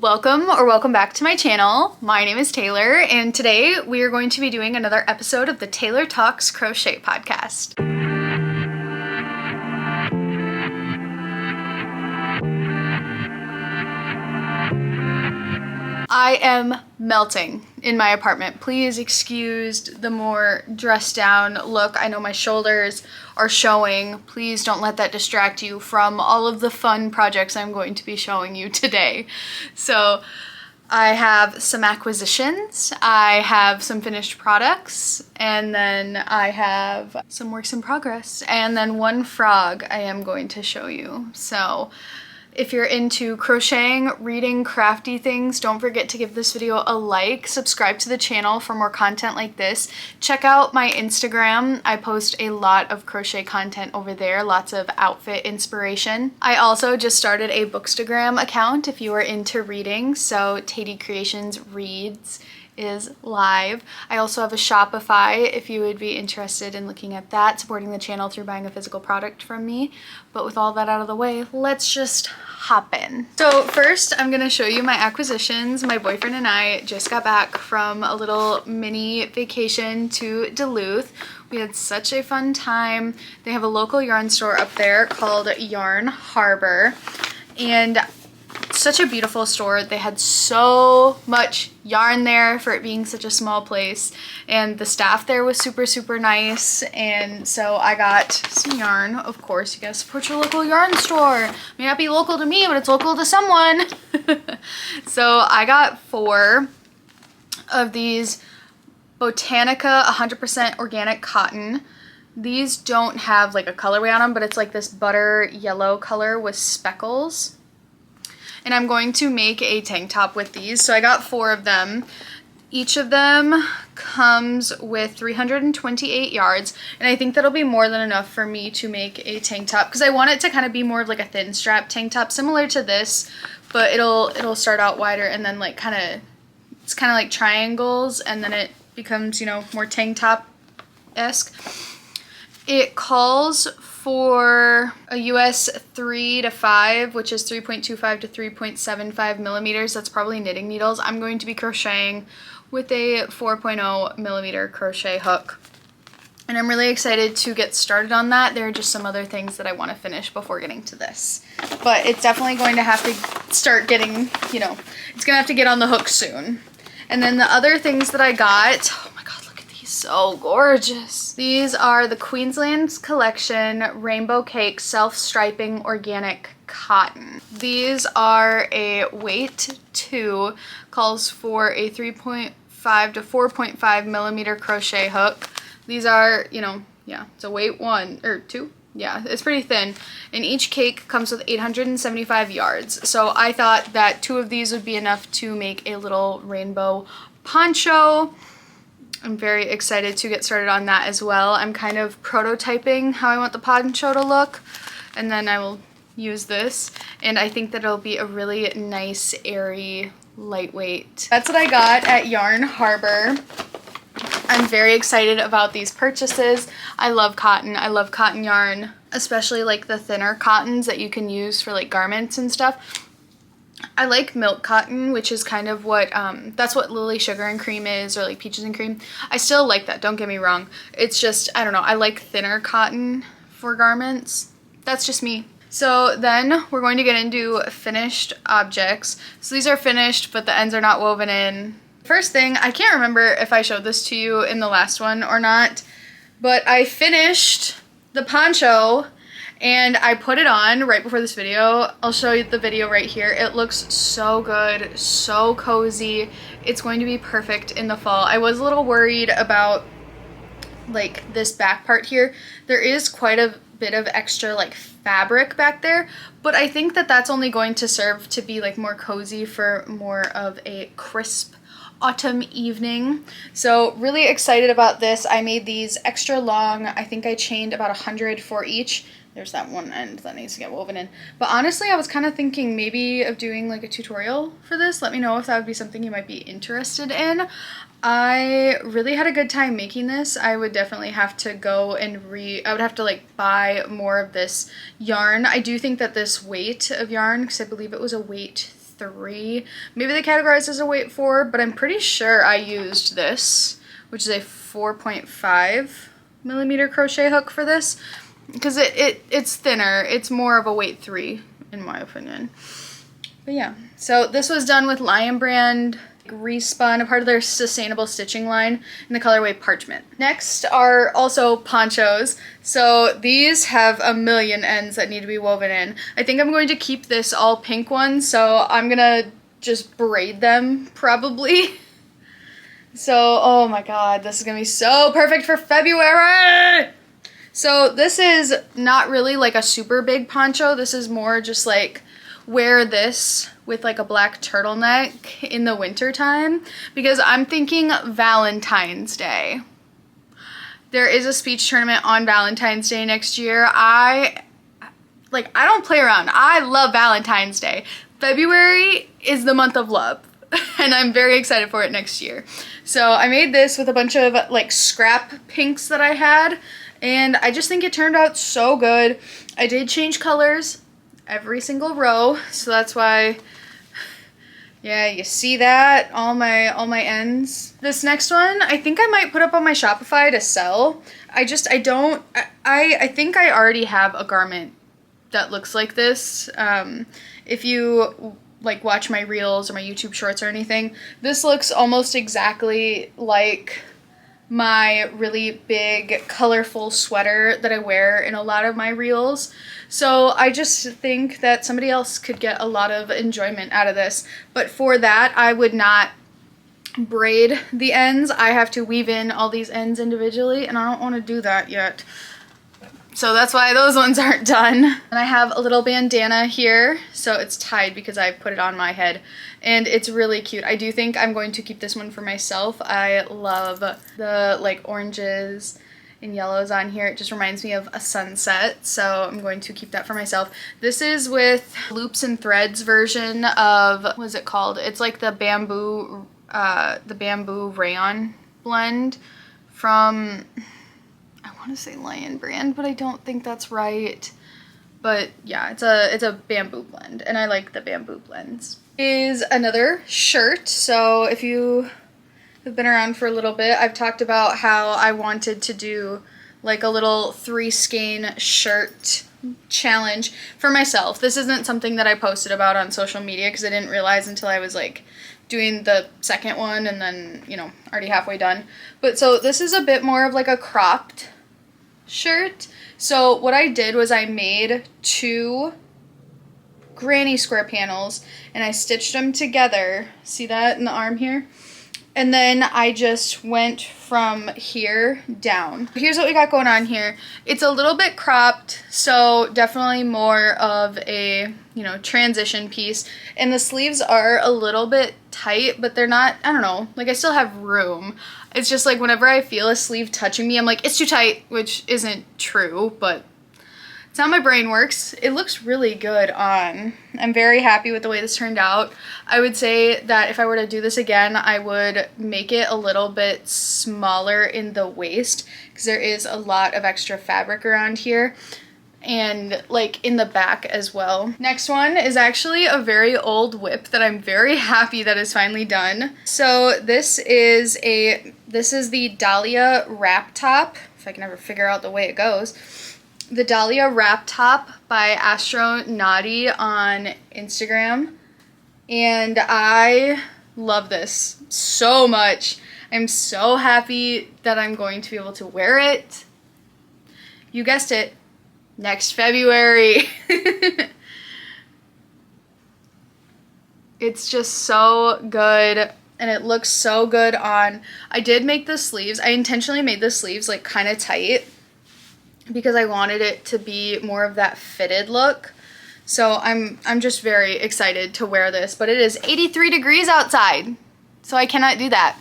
Welcome back to my channel. My name is Taylor, and today we are going to be doing another episode of the Taylor Talks Crochet podcast. I am melting in my apartment. Please excuse the more dressed down look. I know my shoulders are showing. Please don't let that distract you from all of the fun projects I'm going to be showing you today. So I have some acquisitions, I have some finished products, and then I have some works in progress, and then one frog I am going to show you. So if you're into crocheting, reading, crafty things, don't forget to give this video a like, subscribe to the channel for more content like this. Check out my Instagram. I post a lot of crochet content over there, lots of outfit inspiration. I also just started a Bookstagram account if you are into reading, so Tatey Creations Reads is live. I also have a Shopify if you would be interested in looking at that, supporting the channel through buying a physical product from me. But with all that out of the way, let's just hop in. So first, I'm gonna show you my acquisitions. My boyfriend and I just got back from a little mini vacation to Duluth. We had such a fun time. They have a local yarn store up there called Yarn Harbor, and such a beautiful store. They had so much yarn there for it being such a small place, and the staff there was super nice. And so I got some yarn. Of course, you gotta support your local yarn store. It may not be local to me, but it's local to someone. So I got 4 of these Botanica 100% organic cotton. These don't have like a colorway on them, but it's like this butter yellow color with speckles. And I'm going to make a tank top with these. So I got 4 of them. Each of them comes with 328 yards, and I think that'll be more than enough for me to make a tank top, because I want it to kind of be more of like a thin strap tank top, similar to this, but it'll start out wider and then like it's kind of like triangles, and then it becomes, you know, more tank top-esque. It calls for a US 3 to 5, which is 3.25 to 3.75 millimeters. That's probably knitting needles. I'm going to be crocheting with a 4.0 millimeter crochet hook, and I'm really excited to get started on that. There are just some other things that I want to finish before getting to this, but it's definitely going to have to start getting, you know, it's gonna have to get on the hook soon. And then the other things that I got, oh my god, look at these, so gorgeous. These are the Queensland's Collection Rainbow Cake Self-Striping Organic Cotton. These are a weight 2, calls for a 3.5 to 4.5 millimeter crochet hook. These are, you know, yeah, it's a weight 1 or 2. Yeah, it's pretty thin. And each cake comes with 875 yards. So I thought that 2 of these would be enough to make a little rainbow poncho. I'm very excited to get started on that as well. I'm kind of prototyping how I want the poncho to look, and then I will use this. And I think that it'll be a really nice, airy, lightweight. That's what I got at Yarn Harbor. I'm very excited about these purchases. I love cotton. I love cotton yarn, especially like the thinner cottons that you can use for like garments and stuff. I like milk cotton, which is kind of what, that's what Lily Sugar and Cream is, or like Peaches and Cream. I still like that, don't get me wrong. It's just, I don't know, I like thinner cotton for garments. That's just me. So then we're going to get into finished objects. So these are finished, but the ends are not woven in. First thing, I can't remember if I showed this to you in the last one or not, but I finished the poncho and I put it on right before this video. I'll show you the video right here. It looks so good, so cozy. It's going to be perfect in the fall. I was a little worried about like this back part here. There is quite a bit of extra like fabric back there, but I think that that's only going to serve to be like more cozy for more of a crisp autumn evening. So really excited about this. I made these extra long. I think I chained about 100 for each. There's that one end that needs to get woven in. But honestly, I was kind of thinking maybe of doing like a tutorial for this. Let me know if that would be something you might be interested in. I really had a good time making this. I would definitely have to go and I would have to like buy more of this yarn. I do think that this weight of yarn, because I believe it was a weight 3. Maybe they categorized as a weight 4, but I'm pretty sure I used this, which is a 4.5 millimeter crochet hook for this, because it's thinner. It's more of a weight 3 in my opinion. But yeah, so this was done with Lion Brand Respun, a part of their sustainable stitching line, in the colorway Parchment. Next are also ponchos. So these have a million ends that need to be woven in. I think I'm going to keep this all pink one, so I'm gonna just braid them probably. So, oh my god, this is gonna be so perfect for February! So this is not really like a super big poncho. This is more just like wear this with like a black turtleneck in the winter time, because I'm thinking Valentine's Day. There is a speech tournament on Valentine's Day next year. I don't play around. I love Valentine's Day. February is the month of love. And I'm very excited for it next year. So I made this with a bunch of like scrap pinks that I had, and I just think it turned out so good. I did change colors every single row, so that's why, yeah, you see that, all my ends. This next one, I think I might put up on my Shopify to sell. I think I already have a garment that looks like this. If you like watch my reels or my YouTube shorts or anything, this looks almost exactly like my really big colorful sweater that I wear in a lot of my reels. So I just think that somebody else could get a lot of enjoyment out of this. But for that, I would not braid the ends. I have to weave in all these ends individually, and I don't want to do that yet. So that's why those ones aren't done. And I have a little bandana here, so it's tied because I put it on my head, and it's really cute. I do think I'm going to keep this one for myself. I love the like oranges and yellows on here. It just reminds me of a sunset, so I'm going to keep that for myself. This is with Loops and Threads version of, what is it called? It's like the bamboo rayon blend from, I want to say Lion Brand, but I don't think that's right. But yeah, it's a bamboo blend, and I like the bamboo blends. Is another shirt. So if you have been around for a little bit, I've talked about how I wanted to do like a little 3-skein shirt challenge for myself. This isn't something that I posted about on social media because I didn't realize until I was like doing the second one and then, you know, already halfway done. But so this is a bit more of like a cropped shirt. So what I did was I made 2 granny square panels and I stitched them together. See that in the arm here? And then I just went from here down. Here's what we got going on here. It's a little bit cropped, so definitely more of a, you know, transition piece. And the sleeves are a little bit tight, but they're not, I don't know, like I still have room. It's just like whenever I feel a sleeve touching me, I'm like, it's too tight, which isn't true, but it's how my brain works. It looks really good on. I'm very happy with the way this turned out. I would say that if I were to do this again, I would make it a little bit smaller in the waist because there is a lot of extra fabric around here and like in the back as well. Next one is actually a very old whip that I'm very happy that is finally done. So this is the Dahlia wrap top, if I can ever figure out the way it goes. The Dahlia wrap top by Astronaughty on Instagram, and I love this so much. I'm so happy that I'm going to be able to wear it. You guessed it, next February. It's just so good, and it looks so good on. I did make the sleeves. I intentionally made the sleeves like kind of tight because I wanted it to be more of that fitted look. So I'm just very excited to wear this, but it is 83 degrees outside, so I cannot do that.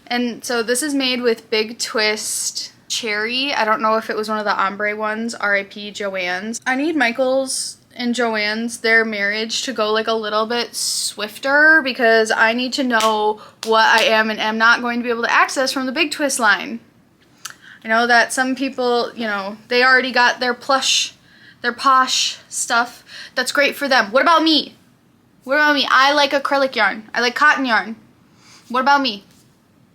And so this is made with Big Twist Cherry. I don't know if it was one of the ombre ones, R.I.P. Joann's. I need Michael's and Joann's, their marriage, to go like a little bit swifter because I need to know what I am and am not going to be able to access from the Big Twist line. I know that some people, you know, they already got their plush, their posh stuff. That's great for them. What about me? What about me? I like acrylic yarn. I like cotton yarn. What about me?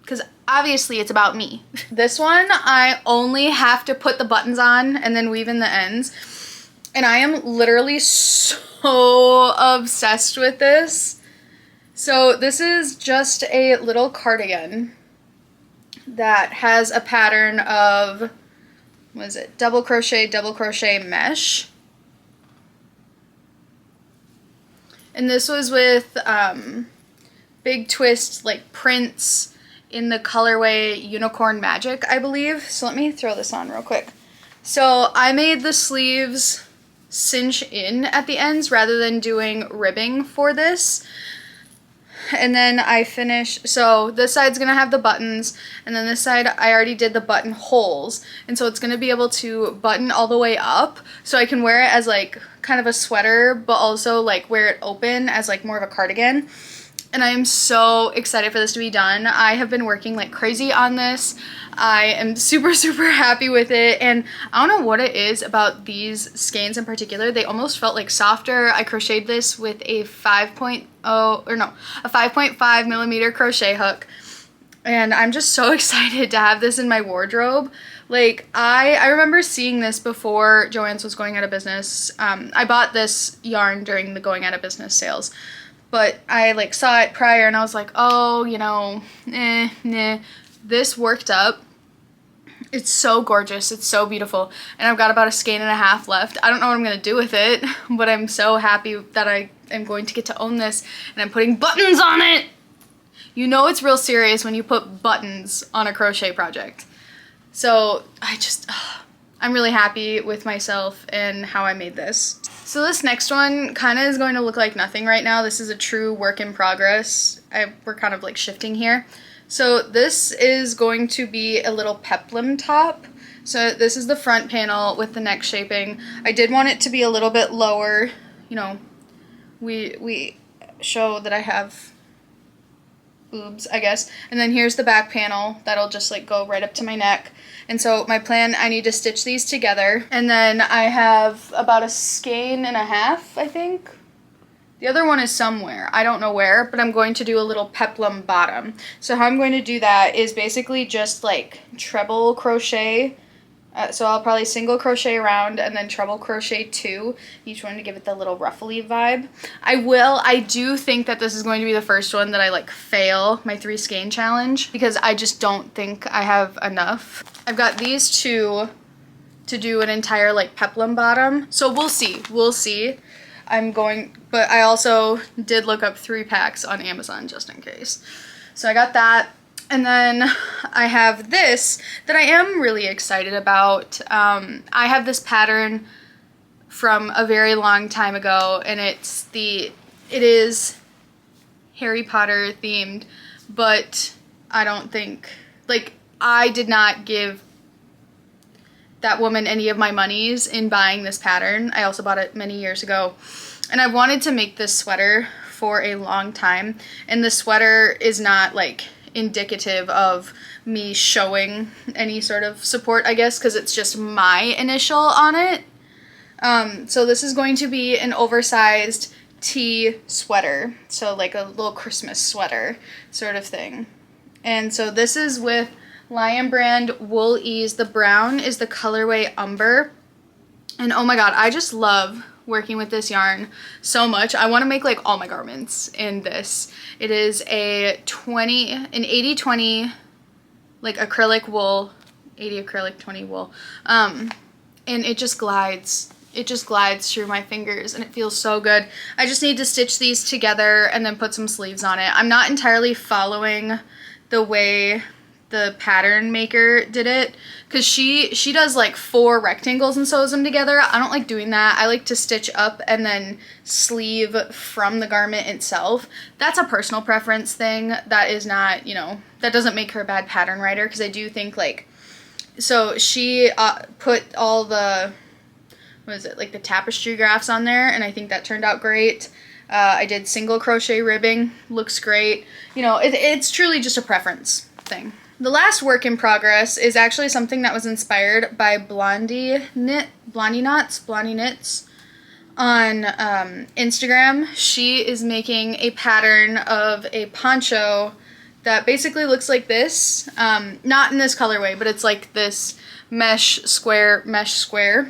Because obviously it's about me. This one, I only have to put the buttons on and then weave in the ends. And I am literally so obsessed with this. So this is just a little cardigan that has a pattern of, what is it, double crochet mesh. And this was with big twist like prints in the colorway Unicorn Magic, I believe. So let me throw this on real quick. So I made the sleeves cinch in at the ends rather than doing ribbing for this. And then I finish, so this side's gonna have the buttons, and then this side I already did the button holes, and so it's gonna be able to button all the way up, so I can wear it as like kind of a sweater, but also like wear it open as like more of a cardigan. And I am so excited for this to be done. I have been working like crazy on this. I am super, super happy with it, and I don't know what it is about these skeins in particular. They almost felt like softer. I crocheted this with a 5.5 millimeter crochet hook, and I'm just so excited to have this in my wardrobe. Like, I remember seeing this before Joann's was going out of business. I bought this yarn during the going out of business sales, but I like saw it prior and I was like, oh, you know, nah. This worked up. It's so gorgeous. It's so beautiful. And I've got about a skein and a half left. I don't know what I'm going to do with it, but I'm so happy that I am going to get to own this, and I'm putting buttons on it. You know it's real serious when you put buttons on a crochet project. So I'm really happy with myself and how I made this. So this next one kind of is going to look like nothing right now. This is a true work in progress. We're kind of like shifting here. So this is going to be a little peplum top. So this is the front panel with the neck shaping. I did want it to be a little bit lower. You know, we show that I have boobs, I guess. And then here's the back panel that'll just like go right up to my neck. And so my plan, I need to stitch these together. And then I have about a skein and a half, I think. The other one is somewhere, I don't know where, but I'm going to do a little peplum bottom. So how I'm going to do that is basically just like treble crochet. So I'll probably single crochet around and then treble crochet 2, each one to give it the little ruffly vibe. I do think that this is going to be the first one that I like fail my 3 skein challenge, because I just don't think I have enough. I've got these two to do an entire like peplum bottom. So we'll see. But I also did look up 3 packs on Amazon just in case. So I got that. And then I have this that I am really excited about. I have this pattern from a very long time ago, and it is Harry Potter themed, but I don't think, like, I did not give that woman any of my monies in buying this pattern. I also bought it many years ago. And I wanted to make this sweater for a long time, and the sweater is not like indicative of me showing any sort of support, I guess, because it's just my initial on it. So this is going to be an oversized tea sweater, so like a little Christmas sweater sort of thing. And so this is with Lion Brand Wool Ease. The brown is the colorway Umber, and oh my god, I just love working with this yarn so much. I want to make like all my garments in this. It is an 80-20 like acrylic wool, 80 acrylic, 20 wool, and it just glides through my fingers and it feels so good. I just need to stitch these together and then put some sleeves on it. I'm not entirely following the way the pattern maker did it, because she does like 4 rectangles and sews them together. I don't like doing that. I like to stitch up and then sleeve from the garment itself. That's a personal preference thing. That is not, you know, that doesn't make her a bad pattern writer, because I do think like, so she put all the, what is it, like the tapestry graphs on there, and I think that turned out great. I did single crochet ribbing, looks great. You know, it's truly just a preference thing. The last work in progress is actually something that was inspired by Blondie Knits. on Instagram. She is making a pattern of a poncho that basically looks like this. Not in this colorway, but it's like this mesh square.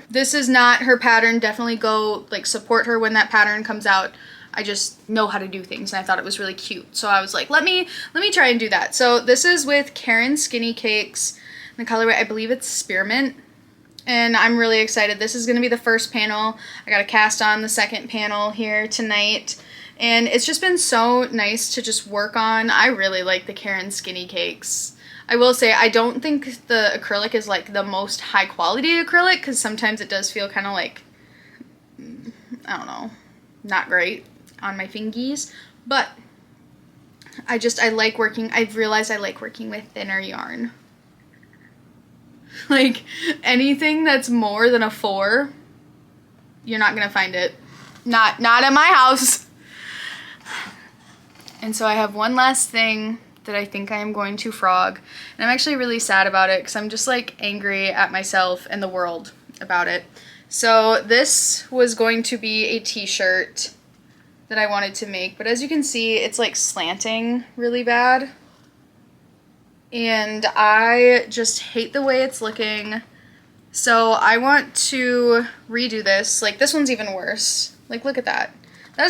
This is not her pattern. Definitely go like support her when that pattern comes out. I just know how to do things and I thought it was really cute. So I was like, let me try and do that. So this is with Karen Skinny Cakes. The colorway, I believe it's Spearmint. And I'm really excited. This is going to be the first panel. I got to cast on the second panel here tonight. And it's just been so nice to just work on. I really like the Karen Skinny Cakes. I will say I don't think the acrylic is like the most high quality acrylic because sometimes it does feel kind of like, I don't know, not great on my fingies. But I like working, I've realized I like working with thinner yarn. Like anything that's more than a 4, you're not gonna find it. Not at my house. And so I have one last thing that I think I am going to frog. And I'm actually really sad about it because I'm just like angry at myself and the world about it. So this was going to be a t-shirt that I wanted to make, but as you can see, it's like slanting really bad. And I just hate the way it's looking. So I want to redo this. Like this one's even worse. Like look at that. That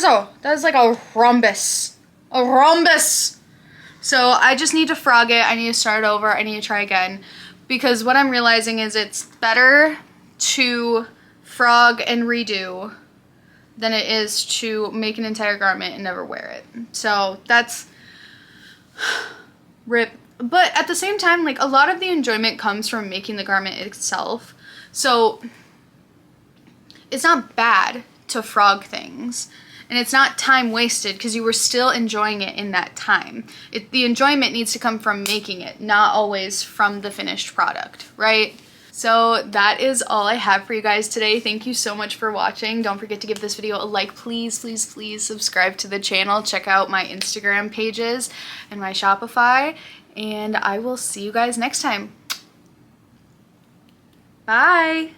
is like a rhombus. A rhombus! So I just need to frog it. I need to start over. I need to try again. Because what I'm realizing is it's better to frog and redo than it is to make an entire garment and never wear it. So that's rip. But at the same time, like a lot of the enjoyment comes from making the garment itself. So it's not bad to frog things. And it's not time wasted because you were still enjoying it in that time. The enjoyment needs to come from making it, not always from the finished product, right? So that is all I have for you guys today. Thank you so much for watching. Don't forget to give this video a like. Please, please, please subscribe to the channel. Check out my Instagram pages and my Shopify. And I will see you guys next time. Bye!